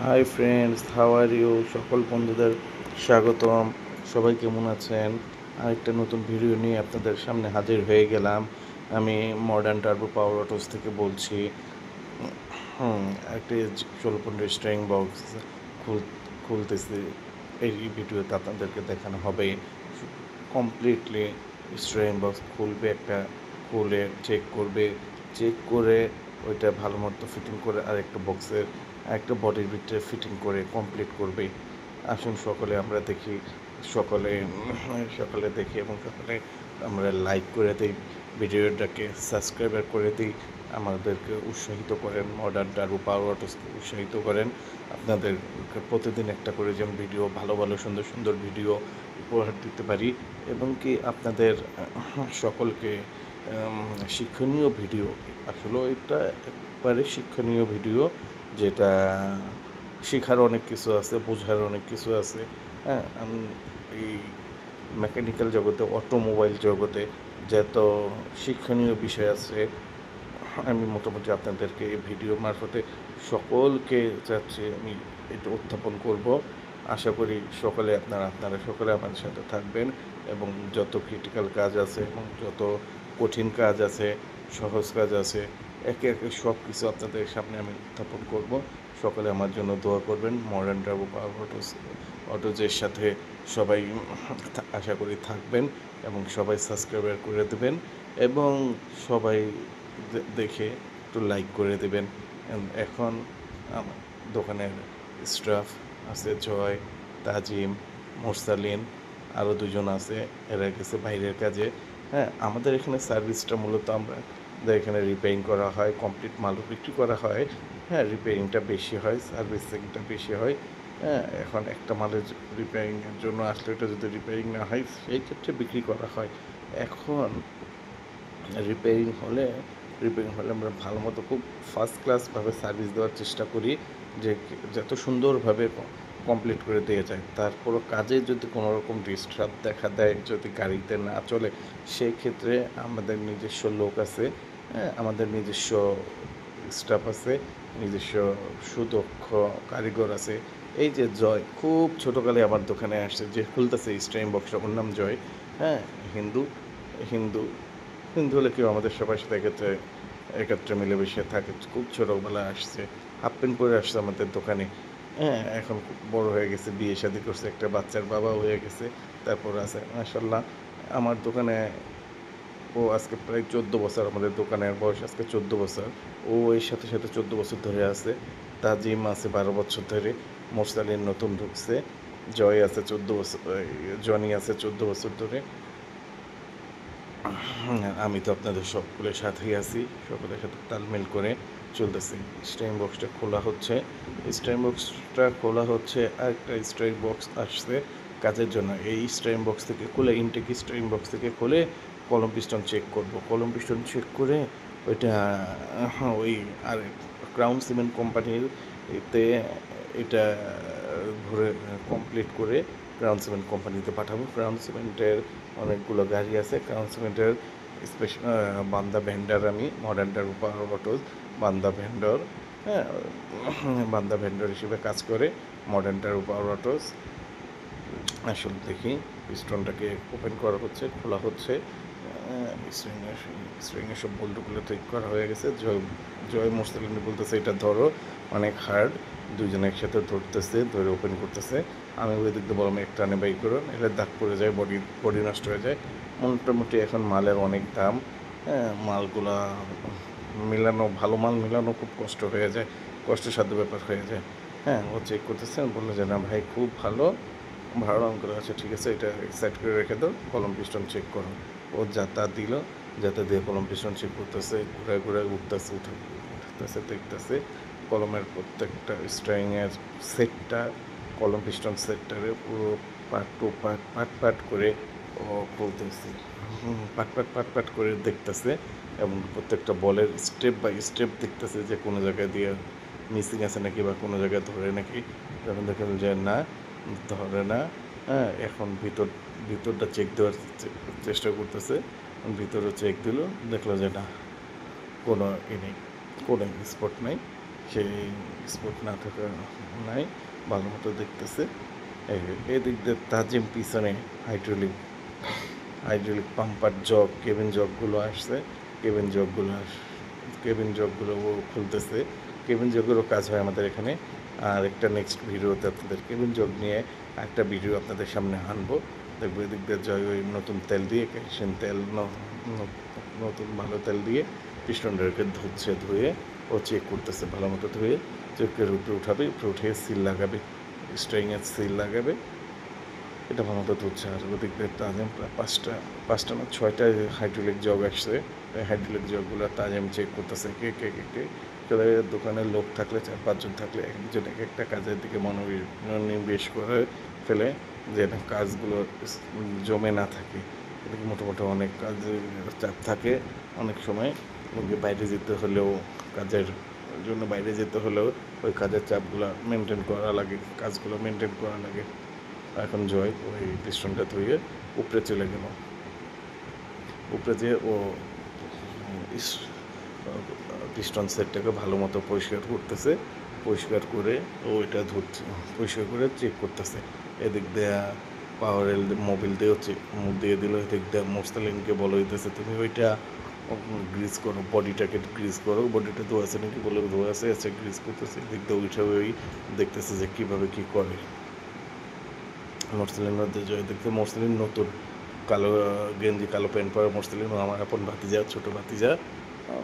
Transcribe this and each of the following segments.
High friends, how are you? সকল বন্ধুদের স্বাগতম। সবাই কেমন আছেন? আরেকটা নতুন ভিডিও নিয়ে আপনাদের সামনে হাজির হয়ে গেলাম। আমি মডার্ন টার্বো পাওয়ার অটোস থেকে বলছি। একটি 16 স্ট্রিং বক্স খুলতেছি। এই ভিডিওতে আপনাদেরকে দেখানো হবে কমপ্লিটলি স্ট্রিং বক্স খুলবে। খুলে চেক করবে, চেক করে ওইটা ভালো মতো ফিটিং করে আরেকটা বক্সের একটা বডির ভিতরে ফিটিং করে কমপ্লিট করবে। আসুন সকলে আমরা দেখি, সকলে সকলে দেখি এবং সকলে আমরা লাইক করে দিই, ভিডিওটাকে সাবস্ক্রাইবার করে দিই, আমাদেরকে উৎসাহিত করেন, মডার্ন টার্বো পাওয়ার অটোসকে উৎসাহিত করেন। আপনাদের প্রতিদিন একটা করে যেমন ভিডিও, ভালো ভালো সুন্দর সুন্দর ভিডিও উপহার দিতে পারি এবং কি আপনাদের সকলকে শিক্ষণীয় ভিডিও, আসলে এটা একবারে শিক্ষণীয় ভিডিও, যেটা শেখার অনেক কিছু আছে, বোঝার অনেক কিছু আছে। হ্যাঁ, আমি এই মেকানিক্যাল জগতে, অটোমোবাইল জগতে যত শিক্ষণীয় বিষয় আছে, আমি মোটামুটি আপনাদেরকে এই ভিডিও মারফতে সকলকে চাচ্ছি আমি এটা উত্থাপন করব। আশা করি আপনারা সকলে আমাদের সাথে থাকবেন এবং যত ক্রিটিক্যাল কাজ আছে এবং যত কঠিন কাজ আছে, সহজ কাজ আছে, একে একে সব কিছু আপনাদের সামনে আমি উত্থাপন করব। সকলে আমার জন্য দোয়া করবেন। মডার্ন টার্বো পাওয়ার অটোজের সাথে সবাই আশা করি থাকবেন এবং সবাই সাবস্ক্রাইবার করে দেবেন এবং সবাই দেখে একটু লাইক করে দেবেন। এখন আমার দোকানের স্টাফ আছে জয়, তাজিম, মোরসালিন, আরও দুজন আছে, এরা গেছে বাইরের কাজে। হ্যাঁ, আমাদের এখানে সার্ভিসটা মূলত আমাদের এখানে রিপেয়ারিং করা হয়, কমপ্লিট মালও বিক্রি করা হয়। হ্যাঁ, রিপেয়ারিংটা বেশি হয়, সার্ভিসিংটা বেশি হয়। হ্যাঁ, এখন একটা মালের রিপেয়ারিংয়ের জন্য আসলে এটা যদি রিপেয়ারিং না হয় সেই ক্ষেত্রে বিক্রি করা হয়। এখন রিপেয়ারিং হলে আমরা ভালো মতো খুব ফার্স্ট ক্লাসভাবে সার্ভিস দেওয়ার চেষ্টা করি, যে যত সুন্দরভাবে কমপ্লিট করে দিয়ে যায়। তারপরও কাজে যদি কোনো রকম ডিস্টার্ব দেখা দেয়, যদি গাড়িতে না চলে, সেই ক্ষেত্রে আমাদের নিজস্ব লোক আছে, হ্যাঁ, আমাদের নিজস্ব স্টাফ আছে, নিজস্ব সুদক্ষ কারিগর আছে। এই যে জয় খুব ছোটোকালে আমার দোকানে আসছে, যে খুলতেছে স্ট্রিং বক্সটা, ওর নাম জয়। হ্যাঁ, হিন্দু হিন্দু হিন্দু হলে কেউ আমাদের সবার সাথে একত্রে মিলেমিশে থাকে। খুব ছোটোবেলায় আসছে, হাফ প্যান্ট পরে আসছে আমাদের দোকানে। হ্যাঁ, এখন খুব বড় হয়ে গেছে, বিয়ে শাদি করছে, একটা বাচ্চার বাবাও হয়ে গেছে। তারপর আছে মাশাল্লাহ আমার দোকানে। ও আজকে প্রায় 14 বছর, আমাদের দোকানের বয়স আজকে 14 বছর। ও এর সাথে সাথে 14 বছর ধরে আছে। তাজিম আছে 12 বছর ধরে। মোরসালিন নতুন ঢুকছে। জয় আছে 14 বছর, জনি আছে 14 বছর ধরে। আমি তো আপনাদের সকলের সাথেই আছি, সকলের সাথে তালমেল করে চলতেছি। স্ট্রিং বক্সটা খোলা হচ্ছে, আরেকটা স্ট্রিং বক্স আসছে কাজের জন্য। এই স্ট্রিং বক্স থেকে খুলে, ইনটেক স্ট্রিং বক্স থেকে খুলে কলম পিস্টন চেক করব। কলম পিস্টন চেক করে ওইটা ওই আর ক্রাউন সিমেন্ট কোম্পানির এতে এটা ভরে কমপ্লিট করে ক্রাউন সিমেন্ট কোম্পানিতে পাঠাবো। ক্রাউন সিমেন্টের অনেকগুলো গাড়ি আছে। ক্রাউন সিমেন্টের স্পেশাল বান্দা ভেন্ডার, আমি মডার্ন টার্বো পাওয়ার অটোস বান্দা ভেন্ডর। হ্যাঁ, বান্দা ভেন্ডর হিসেবে কাজ করে মডার্ন টার্বো পাওয়ার অটোস। আসলে দেখি পিস্টনটাকে ওপেন করা হচ্ছে, খোলা হচ্ছে। স্ট্রিংয়ের সব বোল্টগুলো ঠিক করা হয়ে গেছে। জয় মোরসালিন বলতেছে এটা ধরো, অনেক হার্ড। দুজনে একসাথে ধরে ওপেন করতেছে। আমি ওই দিক দিয়ে বললাম এক টানে বাই করো, এটা দাগ পড়ে যায়, বডি নষ্ট হয়ে যায়। মোটামুটি এখন মালের অনেক দাম। হ্যাঁ, মালগুলা ভালো মাল মেলানো খুব কষ্ট হয়ে যায়, কষ্টসাধ্য ব্যাপার হয়ে যায়। হ্যাঁ, ও চেক করতেছে, বললো যে না ভাই খুব ভালো রঙ করে আছে, ঠিক আছে, এটা সাইড করে রেখে দাও, কলম পিস্টন চেক করো। ও যাতা দিল, যাতে দিয়ে কলম পিস্টন চেক করতেছে, ঘুরায় উঠতেছে দেখতেছে কলমের প্রত্যেকটা স্ট্রিংয়ের সেটটা, কলম পিস্টন সেটটারে পুরো পাট করে ও খুলতেছে। পাট করে দেখতেছে এবং প্রত্যেকটা বলের স্টেপ বাই স্টেপ দেখতেছে যে কোনো জায়গায় দিয়ে মিসিং আছে নাকি বা কোনো জায়গায় ধরে নাকি। যখন দেখেন যে না, ধরে না, হ্যাঁ, এখন ভিতরটা চেক দেওয়ার চেষ্টা করতেছে। ভিতরে চেক দিল, দেখলো যে না, কোনো নেই, কোনো স্পট নেই। সেই স্পট না থাকা নাই, ভালো মতো দেখতেছে। এদিক দিয়ে তাজিম পিছনে হাইড্রোলিক পাম্পার জগ, কেবিন জগগুলো আসছে। কেবিন জগগুলো কেবিন জগগুলো ও খুলতেছে। কেবিন জগেরও কাজ হয় আমাদের এখানে। আর একটা নেক্সট ভিডিওতে আপনাদের কেবিন জগ নিয়ে একটা ভিডিও আপনাদের সামনে আনবো। দেখবো এদিক দিয়ে জয় ওই নতুন তেল দিয়ে, কেরোসিন তেল, নতুন ভালো তেল দিয়ে পিস্টনটাকে ধুয়ে ও চেক করতেছে, ভালো মতো ধুয়ে চেকের উপরে উঠাবে, উপরে উঠে সিল লাগাবে, স্ট্রিংয়ের সিল লাগাবে। এটা ভালো মতো ধুচ্ছে। আর ওদিক দিয়ে তাজিম প্রায় পাঁচটা না ছয়টা হাইড্রোলিক জগ আসছে। এই হাইড্রোলিক জগগুলো তাজিম চেক করতেছে কে দোকানের লোক থাকলে 4-5 জন থাকলে একজন এক একটা কাজের দিকে মনোনিবেশ করে ফেলে, যে কাজগুলো জমে না থাকে। এদিকে মোটামুটি অনেক কাজের চাপ থাকে। অনেক সময় বাইরে যেতে হলেও, কাজের জন্য বাইরে যেতে হলেও ওই কাজের চাপগুলো মেনটেন করা লাগে, কাজগুলো মেনটেন করা লাগে। এখন জয় ওই পিস্টনটা ধুয়ে উপরে চলে গেল। উপরে যেয়ে ও পিস্টন সেটটাকে ভালো মতো পরিষ্কার করতেছে। পরিষ্কার করে ও এটা ধরছে, পরিষ্কার করে চেক করতেছে। এদিক দিয়ে পাওয়ারেল মোবিল দিয়ে মুখ দিয়ে দিল। এদিক দিয়ে মোস্তালিনকে বলে হইতেছে তুমি ওইটা গ্রিজ করো, বডিটাকে গ্রিজ করো, বডিটা ধোয়া আছে নাকি, বলে ধোয়া আছে, আচ্ছা গ্রিজ করতেছে। এদিক দিয়ে ওইটা ওই দেখতেছে যে কীভাবে কী করে। মোরসেলিন মধ্যে জয় দেখতে, মোরসেলিন নতুন কালো গেঞ্জি, কালো প্যান্ট পরা মোরসেলিন, ও আমার আপন ভাতিজা, ছোটো ভাতিজা।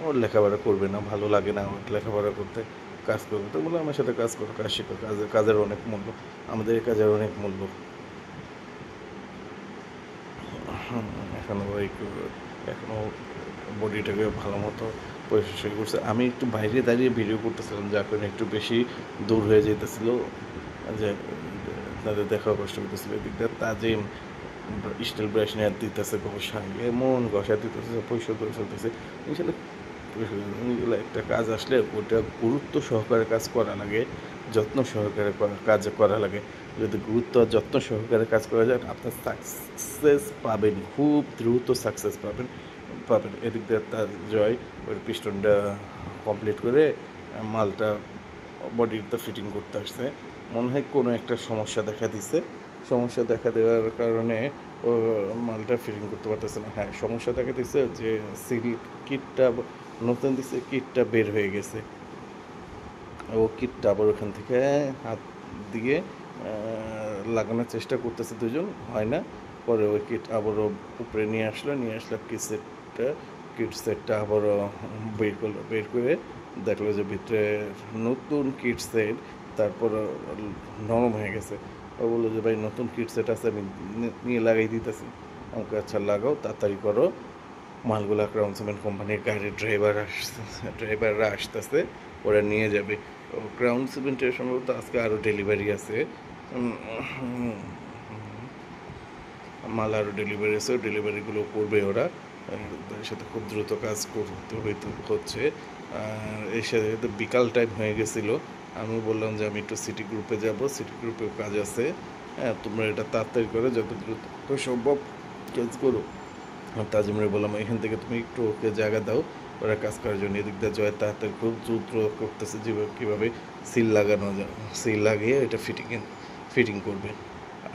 ওর লেখাপড়া করবে না, ভালো লাগে না ওর লেখাপড়া করতে, কাজ করবে। তো বলে আমার সাথে কাজ করো, কাজ শেখো, কাজের অনেক মূল্য, আমাদের এই কাজের অনেক মূল্য। এখনও বডিটাকে ভালো মতো পরিষ্কার করছে। আমি একটু বাইরে দাঁড়িয়ে ভিডিও করতেছিলাম, যার কারণে একটু বেশি দূর হয়ে যেতেছিল, যে তাদের দেখাও কষ্ট করতেছিল। এদিক দিয়ে তাজিম স্টিল ব্রাশ নিয়ে দিতেছে, ঘষা এমন ঘষা দিতেছে, পরিষ্কার করে ফেলতেছে। আসলে একটা কাজ আসলে ওটা গুরুত্ব সহকারে কাজ করা লাগে, যত্ন সহকারে কাজ করা লাগে। যদি গুরুত্ব আর যত্ন সহকারে কাজ করা যায়, আপনার সাকসেস পাবেন, খুব দ্রুত সাকসেস পাবেন। এদিক দিয়ে তার জয় ওই পিস্টনটা কমপ্লিট করে মালটা বডিতে ফিটিং করতে আসছে। মনে হয় কোনো একটা সমস্যা দেখা দিছে, সমস্যা দেখা দেওয়ার কারণে ও মালটা ফিটিং করতে পারতেছে না। হ্যাঁ, সমস্যা দেখা দিচ্ছে যে সিল কিটটা নতুন দিচ্ছে, কিটটা বের হয়ে গেছে। ও কিটটা আবার ওখান থেকে হাত দিয়ে লাগানোর চেষ্টা করতেছে, দুজন হয় না। পরে ওই কিট আবারও উপরে নিয়ে আসলো কিট সেটটা আবারও বের করে দেখলো যে ভিতরে নতুন কিট সেট, তারপর নরম হয়ে গেছে। ও বললো যে ভাই নতুন কিট সেট আছে, আমি নিয়ে লাগাই দিতেছি। আমাকে আচ্ছা লাগাও, তাড়াতাড়ি করো। মালগুলা ক্রাউন সিমেন্ট কোম্পানির গাড়ির ড্রাইভাররা আসতেছে, ওরা নিয়ে যাবে। ক্রাউন সিমেন্টের সম্ভবত আজকে আরও ডেলিভারি আছে, মাল আরও ডেলিভারি আছে, ডেলিভারিগুলো করবে ওরা। তাদের সাথে খুব দ্রুত কাজ করতে হচ্ছে। এর সাথে তো বিকাল টাইম হয়ে গেছিলো, আমি বললাম যে আমি একটু সিটি গ্রুপে যাব, সিটি গ্রুপেও কাজ আছে। হ্যাঁ, তোমরা এটা তাড়াতাড়ি করে যত দ্রুত সম্ভব কাজ করো। তাজিমরে বললাম এখান থেকে তুমি একটু ওকে জায়গা দাও, ওরা কাজ করার জন্য। এদিক দিয়ে জয় তাড়াতাড়ি খুব দ্রুত করতেছে যে কীভাবে সিল লাগানো যায়, সিল লাগিয়ে এটা ফিটিং করবে।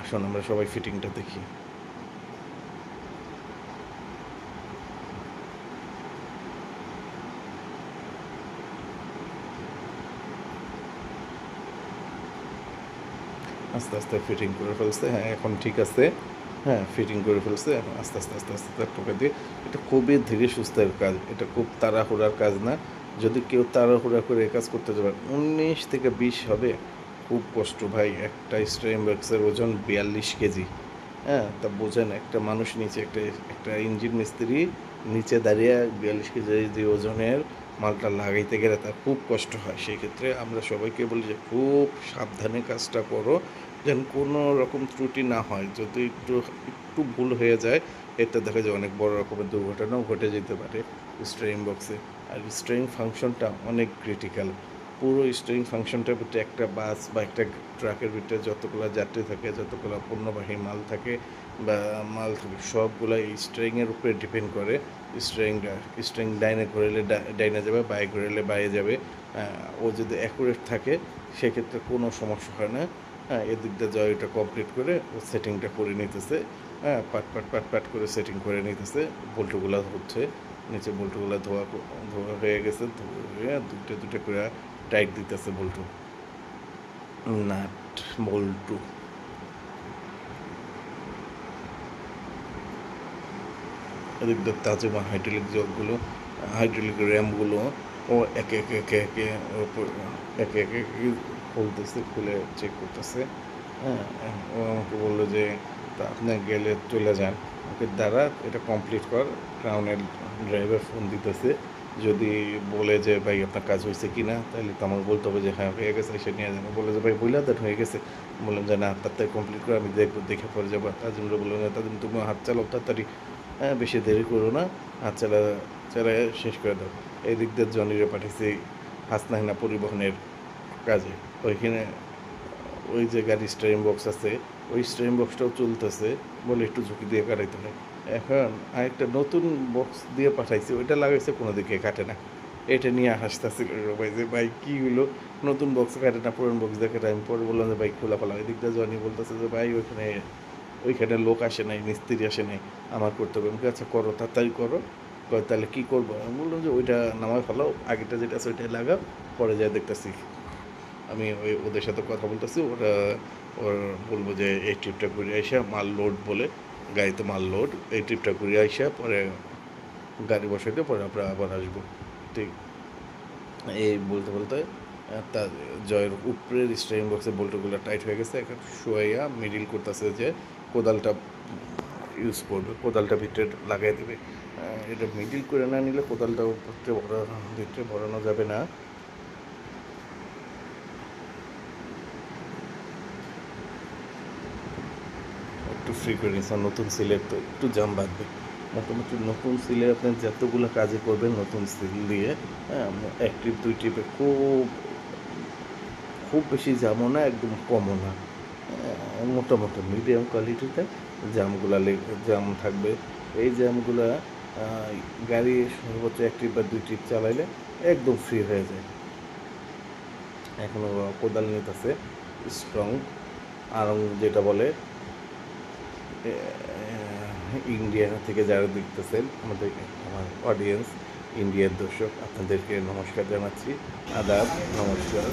আসুন আমরা সবাই ফিটিংটা দেখি। আস্তে আস্তে ফিটিং করে ফেলছে। হ্যাঁ, এখন ঠিক আছে। হ্যাঁ, ফিটিং করে ফেলছে। এখন আস্তে আস্তে টোকা দিয়ে, এটা খুবই ধীরে সুস্থের কাজ, এটা খুব তাড়াহুড়ার কাজ না। যদি কেউ তাড়াহুড়া করে এই কাজ করতে যাবে, 19 থেকে 20 হবে, খুব কষ্ট ভাই। একটা স্ট্রেম বক্সের ওজন 42 কেজি। হ্যাঁ, তা বোঝেন, একটা মানুষ নিচে, একটা ইঞ্জিন মিস্ত্রি নিচে দাঁড়িয়ে 42 কেজি যে ওজনের মালটা লাগাইতে গেলে তার খুব কষ্ট হয়। সেই ক্ষেত্রে আমরা সবাইকে বলি যে খুব সাবধানে কাজটা করো, যেন কোনো রকম ত্রুটি না হয়। যদি একটু ভুল হয়ে যায়, এতে দেখা যায় অনেক বড় রকমের দুর্ঘটনাও ঘটে যেতে পারে স্টিয়ারিং বক্সে। আর স্টিয়ারিং ফাংশনটা অনেক ক্রিটিক্যাল। পুরো স্টিয়ারিং ফাংশনটার ভিতরে একটা বাস বা একটা ট্রাকের ভিতরে যতগুলো যাত্রী থাকে, যতগুলো পণ্যবাহী মাল থাকে সবগুলো এই স্টিয়ারিংয়ের উপরে ডিপেন্ড করে। স্টিয়ারিং ডাইনে ঘুরলে ডাইনে যাবে, বায়ে ঘুরলে বায়ে যাবে। ও যদি অ্যাকুরেট থাকে সেক্ষেত্রে কোনো সমস্যা হয় না। এদিক দিয়ে জয়টা কমপ্লিট করে ও সেটিংটা করে নিতেছে। পাট পাট পাট পাট করে সেটিং করে নিতেছে। বল্টুগুলা হচ্ছে, নিচে বল্টুগুলা ধোয়া হয়ে গেছে, ধুয়ে দুইটা দুইটা করে টাইট দিতেছে বল্টু, নাট বল্টু। এদিক দিয়ে তাজমা হাইড্রোলিক হাইড্রোলিক র্যামগুলো ও একে একে একে একে একে একে খুলতেছে, খুলে চেক করতেছে। ও আমাকে বললো যে তা আপনি গেলে চলে যান, ওকে দ্বারা এটা কমপ্লিট কর। ক্রাউনের ড্রাইভার ফোন দিতেছে, যদি বলে যে ভাই আপনার কাজ হয়েছে কি না, তাহলে তো আমাকে বলতে হবে যে হ্যাঁ হয়ে গেছে, সে নিয়ে যাবে। বলে যে ভাই বললে দেন হয়ে গেছে। বললাম যে না, তাড়াতাড়ি কমপ্লিট করে আমি দেখবো, দেখে পরে যাবো। তাজিমরা বললাম যে তাজিম তুমি হাত চালাও তাড়াতাড়ি, বেশি দেরি করো না, হাত চালায় শেষ করে দাও। এই দিক দিয়ে জনিরে পাঠিয়েছি হাসনাহিনা পরিবহনের কাজে। ওইখানে ওই যে গাড়ি স্টিয়ারিং বক্স আছে, ওই স্টিয়ারিং বক্সটাও চলতেছে বলে একটু ঝুঁকি দিয়ে কাটাইতে হয়। এখন আরেকটা নতুন বক্স দিয়ে পাঠাইছি, ওইটা লাগাইছে, কোনো দিকে কাটে না। এটা নিয়ে হাসতেছিল ভাই যে ভাই কী হলো, নতুন বক্স কাটে না, পুরনো বক্স দিয়ে কাটে। আমি পরে বললাম যে ভাই খোলা ফেলা। এদিক দিয়ে জনি বলতেছে যে ভাই ওইখানে লোক আসে নাই, মিস্ত্রি আসে নাই, আমার করতে হবে। আমি আচ্ছা করো, তাড়াতাড়ি করো। তাহলে কী করবো? আমি বললাম যে ওইটা নামায় ফেলাও, আগেরটা যেটা আছে ওইটাই লাগাও, পরে যাই দেখতেছি। আমি ওদের সাথে কথা বলতেছি, ওর বলবো যে এই ট্রিপটা করে আইসা মাল লোড বলে, গাড়িতে মাল লোড, এই ট্রিপটা করে আইসা পরে গাড়ি বসাইতে পরে আমরা আবার আসবো। ঠিক এই বলতে বলতে তার জয়ের উপরের স্টিয়ারিং বক্সের বোল্টগুলো টাইট হয়ে গেছে। এখন শোয়াইয়া মিডিল করতেছে যে কোদালটা ইউজ করবে, কোদালটা ভিতরে লাগাই দেবে। এটা মিডিল করে না নিলে কোদালটা ভিতরে ভরানো যাবে না। একটু ফ্রি করে নিচ্ছে, নতুন সিলের তো একটু জাম বাঁধবে। মোটামুটি নতুন সিলে আপনি যতগুলো কাজে করবেন নতুন সিল দিয়ে, এক ট্রিপ দুই ট্রিপে খুব খুব বেশি জামও না, একদম কমও না, মোটামুটি মিডিয়াম কোয়ালিটিতে জাম থাকবে। এই জামগুলা গাড়ি সর্বোচ্চ এক ট্রিপ বা দুই ট্রিপ চালাইলে একদম ফ্রি হয়ে যায়। এখনও কোদাল নিতেছে স্ট্রং আরং, যেটা বলে। ইন্ডিয়া থেকে যারা দেখতেছেন আমার অডিয়েন্স, ইন্ডিয়ার দর্শক, আপনাদেরকে নমস্কার জানাচ্ছি, আদাব, নমস্কার।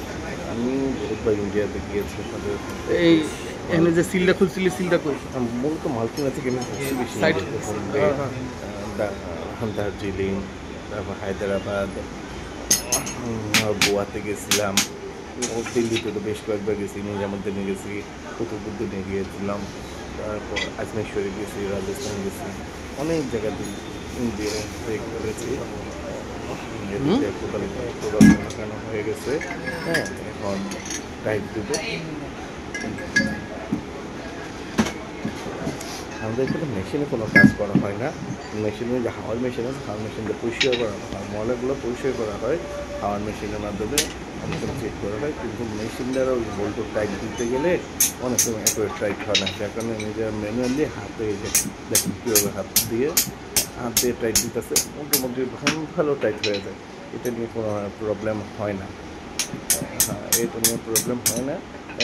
আমি বহুতবার ইন্ডিয়াতে গিয়েছি। আপনাদের এই এখানে যে সিলটা খুলছিলি, সিলটা কই? মূলত মালকিনা থেকে আমি বেশি দার্জিলিং, তারপর হায়দ্রাবাদ, গোয়াতে গেছিলাম, দিল্লিতে তো বেশ কয়েকবার গেছি, নিজামুদ্দিনে গেছি, কুতুবুদ্দিনে গিয়েছিলাম, তারপর আজমের শরীফ গেছি, রাজস্থান গেছি, অনেক জায়গা ইন্ডিয়া করেছি। কোদাল লাগানো হয়ে গেছে। এখন টাইট দেবো। আমাদের এখানে মেশিনে কোনো কাজ করা হয় না। মেশিনে যে হাওয়ার মেশিন আছে, হাওয়ার মেশিন দিয়ে পরিষ্কার করা হয়, ময়লাগুলো পরিষ্কার করা হয় হাওয়ার মেশিনের মাধ্যমে, অনেক সময় চেক করা হয়। কিন্তু মেশিন দ্বারা ওই বোল্টু টাইট দিতে গেলে অনেক সময় এত টাইট হয় না। সে কারণে নিজের ম্যানুয়ালি হাতে দেখুন কীভাবে হাত দিয়ে টাইট দিতেছে, মোটামুটি ভালো টাইট হয়ে যায়। এটা নিয়ে কোনো প্রবলেম হয় না। এটা নিয়ে প্রবলেম হয় না।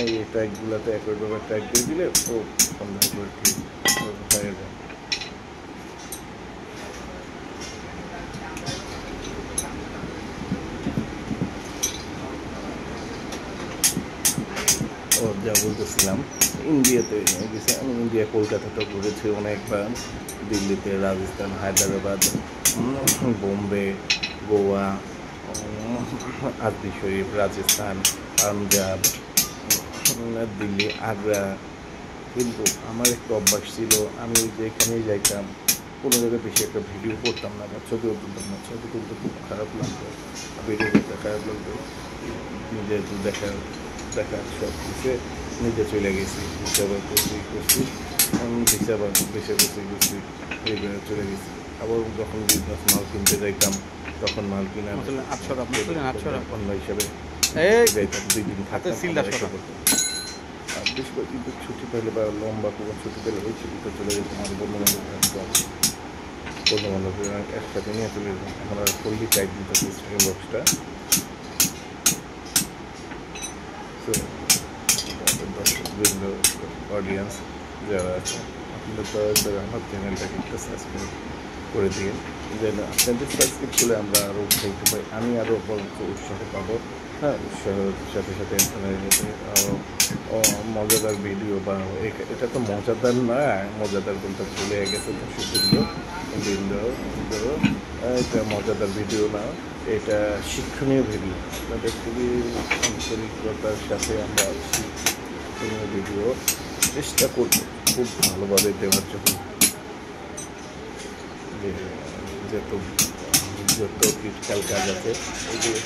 এই টাইটগুলোতে একইভাবে টাইট দিয়ে দিলে ও সুন্দর করে ঠিক হয়ে যায়। ও যা বলতেছিলাম, ইন্ডিয়াতে গেছি আমি। ইন্ডিয়া কলকাতাতেও ঘুরেছি অনেকবার, দিল্লিতে, রাজস্থান, হায়দ্রাবাদ, বোম্বে, গোয়া, আজমি শরীফ, রাজস্থান, পাঞ্জাব, দিল্লি, আগ্রা। কিন্তু আমার একটা অভ্যাস ছিল, আমি যেখানেই যাইতাম কোনো জায়গায় বেশি একটা ভিডিও করতাম না বা ছবিও তুলতাম না। ছবি তুলতে খুব খারাপ লাগতো, ভিডিও করতে খারাপ লাগতো। নিজে দেখার সব কিছু নিজে চলে গেছি, হিসাবে করছি আমি, হিসাবে গেছি, এইভাবে চলে গেছি। আবার যখন বিজনেস মাল কিনতে যাইতাম তখন মাল কিনা অন্য হিসাবে যাইতাম, 2 দিন থাকতাম, আর বেশ কিন্তু ছুটি পেলে বা লম্বা কোনো ছুটি পেলে ওই ছুটিতে চলে যেতাম। আমার বন্ধুবান্ধব একসাথে নিয়ে চলে যেতাম। এখন আর ফুললি টাইট দিতে স্টিয়ারিং বক্সটা। তো দর্শকবৃন্দ, অডিয়েন্স যারা আছে, আপনারা তো আমার চ্যানেলটাকে একটু সাবস্ক্রাইব করে দিন, যেন আপনাদের সাবস্ক্রাইব করলে আমরা আরও উৎসাহিত পাই, আমি আরও উৎসাহ পাবো। হ্যাঁ, উৎসাহের সাথে সাথে মজাদার ভিডিও বা এটা তো মজাদার না, মজাদার বলতে ভুলে গেছে দর্শকবৃন্দ, এটা মজাদার ভিডিও না, এটা শিক্ষণীয় ভিডিও। আপনাদের খুবই আন্তরিকতার সাথে আমরা শিক্ষণীয় ভিডিও চেষ্টা করব খুব ভালোভাবে দেওয়ার জন্য, যত ক্রিটিক্যাল কাজ আছে এগুলো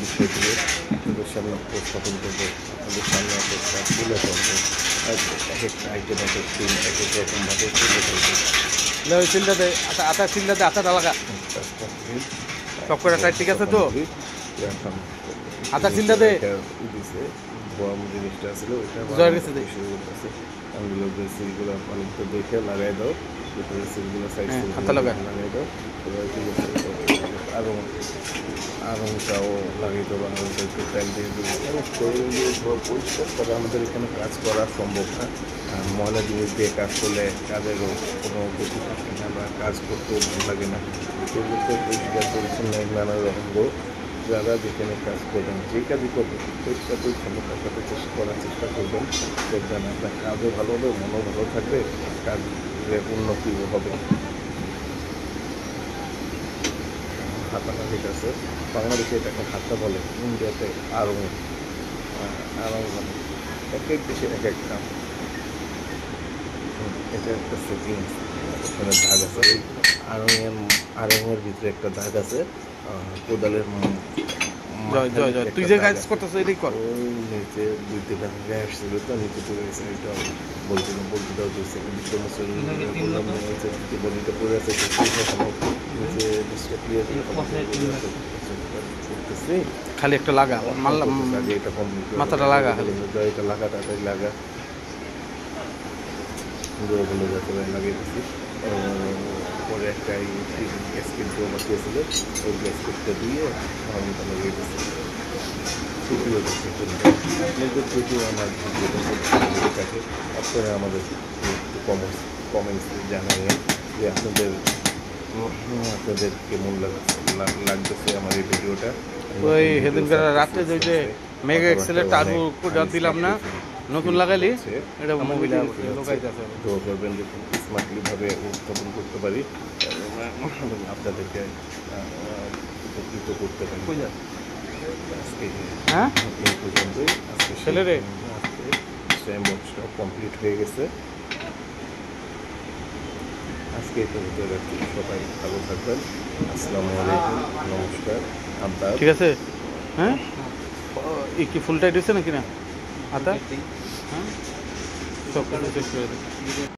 বিষয়গুলো আপনাদের সামনে উপস্থাপন করবো, আপনাদের সামনে একটা তুলে ধরবো, এক একটা আইটেম এক এক দিন এক এক রকমভাবে তুলে ধরবো। ওই সিলটাতে আটা সিলটাতে আটাটা লাগা সব করে ঠিক আছে তো আটা সিলটাতে দিছে গরম জিনিসটা ছিল ওইটা জয়ের কাছে দে আলহামদুলিল্লাহ, সিলগুলো ভালো করে দেখে লাগাই দাও, ভিতরে সিলগুলো সাইড হাতে লাগাই দাও, এবার ঠিক আছে। আরংটাও লাগিয়ে দেবো, আরংটা একটু তেল দিয়ে দেবো, পরিষ্কার করা আমাদের এখানে কাজ করা সম্ভব না, আর ময়লা জিনিস দিয়ে কাজ করলে কাজেরও কোনো গতি থাকে না বা কাজ করতেও ভালো লাগে না। সেগুলোতে পরিষ্কার পরিচ্ছন্ন নানা রকম যারা যেখানে কাজ করবেন, যে কাজই করবেন পরিষ্কার পরিচ্ছন্নতার সাথে করার চেষ্টা করবেন, দেখবেন আপনার কাজও ভালো হবে, মনও ভালো থাকবে, কাজের উন্নতিও হবে। হাতা ঠিক আছে, বাংলাদেশে এটাকে হাতা বলে, ইন্ডিয়াতে আরং মানে এক এক দেশে এক এক নাম। এটা একটা সেটিংস, ওখানে দাগ আছে, ওই আরঙের ভিতরে একটা দাগ আছে, কোদালের তুই যে কাজ করতেছ এটাই কর। ওই নিচে দুই তিনটা গ্যাস ছিল তো নিচে পড়ে গেছে, এটা বলতে দাও দুই সেকেন্ড বডিটা পড়ে আছে, নিচে ডিসটা ক্লিয়ার করতেছি, খালি একটা লাগা এটা মাথাটা লাগা, এটা লাগা তাড়াতাড়ি লাগা গুঁড়োগুলো যাতে লাগিয়ে দিচ্ছি। পরে একটা গ্যাসকেট দিয়ে মাখিয়েছিল, ওই গ্যাসকেটটা দিয়ে ভালোটা লাগিয়ে দিচ্ছি। আপনাদের যদি আমার ভিডিওটা থাকে আপনারা আমাদের একটু কমেন্টস জানাবেন যে আপনাদের কেমন লাগতেছে আমার এই ভিডিওটা। ওই সেদিনকার রাত্রে যে মেগা এক্সেলের টার্বো দিলাম না, নতুন লাগাইলি এটা মোবাইলে লোকাইতেছে, দোয়া করবেন যে স্মার্টলিভাবে উপস্থাপন করতে পারি, আপনাদেরকে উপকৃত করতে পারি। আজকে এই পর্যন্তই, আজকে ছেলেরে স্ট্যাম্প বক্সটা কমপ্লিট হয়ে গেছে। আজকে এই পর্যন্ত রাখছি, সবাই ভালো থাকবেন, আসসালামু আলাইকুম, নমস্কার, আদাব। ঠিক আছে। হ্যাঁ, কি ফুল টাইট হয়েছে নাকি না হাতা? হ্যাঁ, সব কিছু চেক করে